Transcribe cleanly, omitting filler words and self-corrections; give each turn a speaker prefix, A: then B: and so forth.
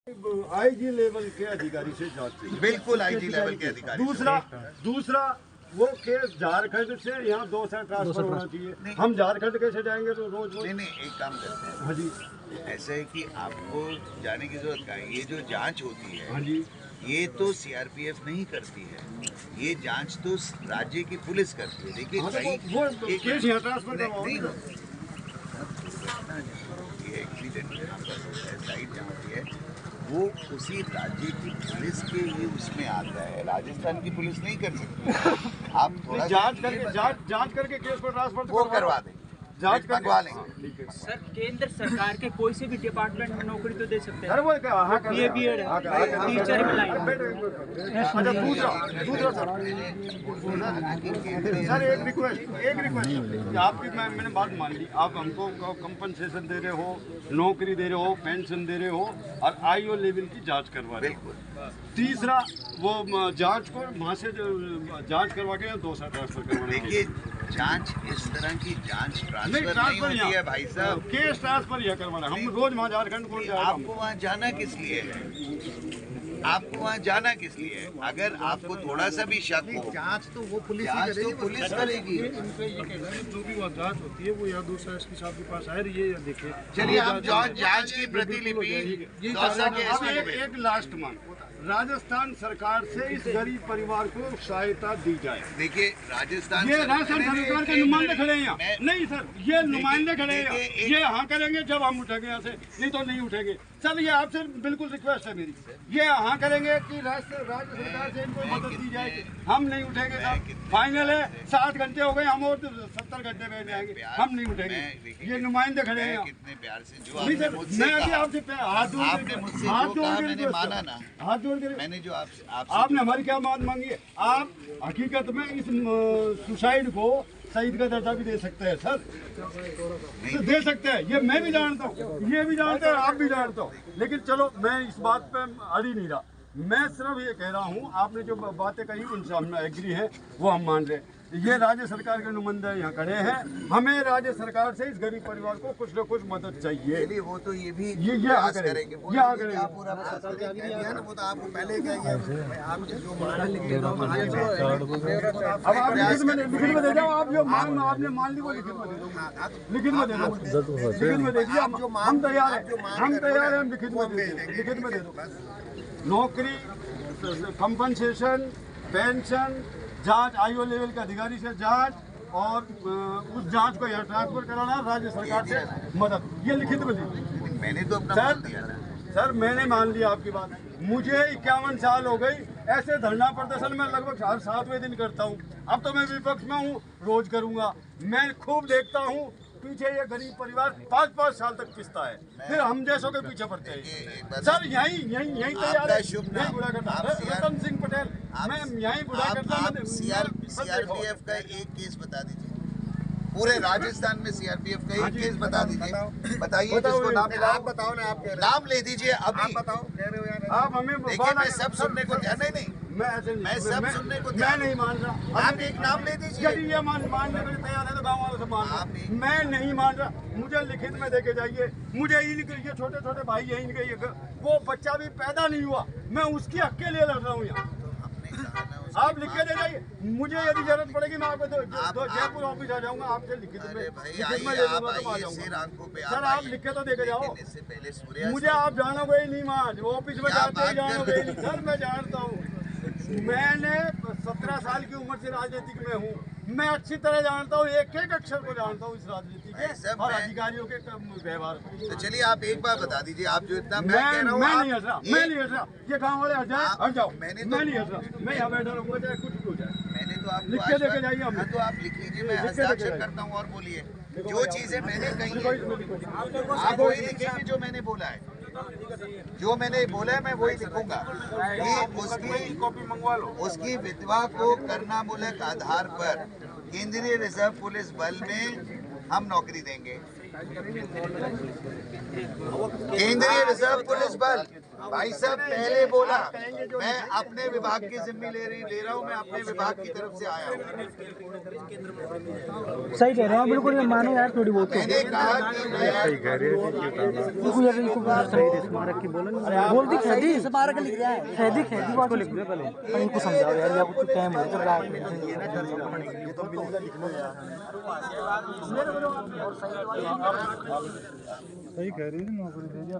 A: IG level के अधिकारी से जांच चाहिए।
B: बिल्कुल आईजी लेवल के अधिकारी।
A: दूसरा वो केस झारखंड से यहाँ 2 साल ट्रांसफर होना चाहिए। हम झारखंड कैसे जाएंगे तो रोज
B: नहीं एक काम करते हैं।
A: हाँ जी,
B: ऐसा है कि आपको जाने की जरूरत क्या है। ये जो जांच होती है,
A: हाँ जी,
B: ये तो सीआरपीएफ नहीं करती है, ये जांच तो राज्य की पुलिस करती है। देखिए
A: वो केस यहाँ ट्रांसफर
B: नहीं ये एक्सीडेंट यहाँ पर होता है, साइड जहाँ पे है वो उसी राज्य की पुलिस के ही उसमें आता है। राजस्थान की पुलिस नहीं कर सकती। आप थोड़ा
A: जांच करके केस को ट्रांसफर
B: वो करवा दें,
A: जांच
B: करवा लेंगे।
C: सर केंद्र सरकार के कोई से भी डिपार्टमेंट में नौकरी तो दे सकते हैं।
A: वो
C: ये बीएड है, टीचर में लाइन।
A: अच्छा दूसरा सर एक रिक्वेस्ट आपकी मैंने बात मान ली। आप हमको कंपनसेशन दे रहे हो, नौकरी दे रहे हो, पेंशन दे रहे हो और आईओ लेवल की जांच करवा रहे हो। तीसरा वो जांच को वहाँ से जांच करवा के 2 साल ट्रांसफर करवा।
B: देखिए जांच इस तरह की जांच ट्रांसफर नहीं होती है भाई साहब।
A: केस ट्रांसफर यह करवाना। हम रोज वहाँ झारखंड को
B: आपको वहाँ जाना किस लिए है? आपको वहाँ जाना किस लिए है? अगर आपको थोड़ा सा भी शक हो,
D: जांच तो वो पुलिस
B: करेगी।
A: जो भी जांच होती है वो यहाँ दूसरा एसपी साहब के पास आए, ये देखिए।
B: चलिए हम जांच की प्रतिलिपि दौसा के
A: एक लास्ट मांग राजस्थान सरकार से इस गरीब परिवार को सहायता दी जाए।
B: देखिए राजस्थान
A: सरकार के नुमाइंदे खड़े हैं यहाँ। नहीं सर, ये नुमाइंदे खड़े हैं, ये हाँ करेंगे जब हम उठेंगे यहाँ से, नहीं तो नहीं उठेंगे। सर ये आपसे बिल्कुल रिक्वेस्ट है मेरी, ये हाँ करेंगे कि राज्य सरकार से इनको मदद दी जाएगी। हम नहीं उठेंगे सर, फाइनल है। 7 घंटे हो गए, हम और 70 घंटे बैठ जाएंगे, हम नहीं उठेंगे। ये नुमाइंदे खड़े हैं
B: कितने प्यार से जो
A: नहीं सर, मैं अभी आपसे हाथ
B: माना ना,
A: हाथ जोड़ के
B: मैंने जो
A: आपने हमारी क्या बात मांगी है। आप हकीकत में इस सुसाइड को शहीद का दर्जा भी दे सकते हैं सर, तो दे सकते हैं। ये मैं भी जानता हूँ, ये भी जानते हैं, आप भी जानते हो। लेकिन चलो मैं इस बात पे अड़ी नहीं रहा। मैं सिर्फ ये कह रहा हूँ, आपने जो बातें कही उनसे हम एग्री हैं, वो हम मान रहे हैं। ये राज्य सरकार के नुमाइंदे यहाँ खड़े हैं, हमें राज्य सरकार से इस गरीब परिवार को कुछ न कुछ मदद चाहिए।
B: वो तो ये भी
A: ये करेंगे, वो तो
D: आपको पहले आप जो
A: अब आप लिखित में दे दो। आप जो आपने मान ली वो लिखित में दे दो, लिखित में दे दो, लिखित में दे दिया। हम तैयार हैं, हम लिखित में दे दो। नौकरी, कंपनसेशन, पेंशन, जांच, आईओ लेवल के अधिकारी से जांच और उस जांच को यहाँ ट्रांसफर कराना, राज्य सरकार से मदद, ये लिखित में दी।
B: मैंने तो अपना मान दिया ना
A: सर, मैंने मान लिया आपकी बात। मुझे 51 साल हो गई, ऐसे धरना प्रदर्शन में लगभग हर 7वें दिन करता हूँ। अब तो मैं विपक्ष में हूँ, रोज करूँगा। मैं खूब देखता हूँ पीछे ये गरीब परिवार 5-5 साल तक पिसता है, फिर हम जैसों के पीछे पड़ते हैं। सर यहीं तैयार है, यहीं बुरा करता रतन सिंह पटेल, मैं यहीं बुरा करता।
B: सीआरपीएफ का एक केस बता दीजिए, पूरे राजस्थान में सीआरपीएफ का एक केस बता दीजिए। बताइए जिसको नाम,
D: आप बताओ ना, आप
B: नाम ले दीजिए अभी।
D: बताओ, कह रहे हो यार
A: आप हमें।
B: देखिए मैं सब सुनने को तैयार नहीं, मैं सब सुनने को
A: मैं नहीं मान रहा।
B: आप एक नाम ले दीजिए।
A: यदि ये मानने के लिए तैयार है तो गाँव वालों से मान। मैं नहीं मान रहा, मुझे लिखित में देके जाइए। मुझे ये छोटे भाई है इनके, वो बच्चा भी पैदा नहीं हुआ, मैं उसकी हक के लिए लड़ रहा हूँ यहाँ। आप लिख के दे जाइए, मुझे यदि जरूरत पड़ेगी मैं आपको जयपुर ऑफिस आ जाऊंगा, आपसे लिखित में ले लूंगा तो आ जाऊंगा। सर आप लिख के तो देके जाओ, मुझे आप जानोगे ही नहीं, मान ऑफिस में जाते ही जानोगे ही नहीं। सर मैं जानता हूँ, मैंने 17 साल की उम्र से राजनीतिक में हूँ, मैं अच्छी तरह जानता हूँ, एक एक अक्षर को जानता हूँ इस राजनीति के और अधिकारियों के व्यवहार को।
B: तो चलिए आप एक बार बता दीजिए, आप जो इतना
A: मैं नहीं हट रहा, ये गाँव वाले हट जाओ, मैं नहीं हट रहा, मैं यहाँ बैठा रहूँगा चाहे कुछ भी हो जाए।
B: मैंने तो आपको
A: लिख के देके जाइए। हम
B: तो आप लिख लीजिए, मैं हस्ताक्षर करता हूँ और बोलिए जो चीजें मैंने कही है आप वही लिखेंगे जो मैंने बोला है। जो मैंने बोला है मैं वही लिखूंगा कि उसकी
A: कॉपी मंगवा लो।
B: उसकी विधवा को करनामूलक आधार पर केंद्रीय रिजर्व पुलिस बल में हम नौकरी देंगे। केंद्रीय रिजर्व पुलिस बल भाई साहब पहले बोला मैं अपने विभाग की जिम्मे ले रहा हूँ, मैं अपने विभाग की तरफ से आया हूँ।
E: सही कह रहे हैं बिल्कुल, ये मानो यार थोड़ी बहुत।
B: मैंने कहा कि मैं
E: बोल दी खैदी स्मारक लिख रहा है, खैदी खैदी बात लिख दे पहले, इनको समझाओ यार, या कुछ टाइम हो तो रात में सही कह रही है, नौकरी दे दिया।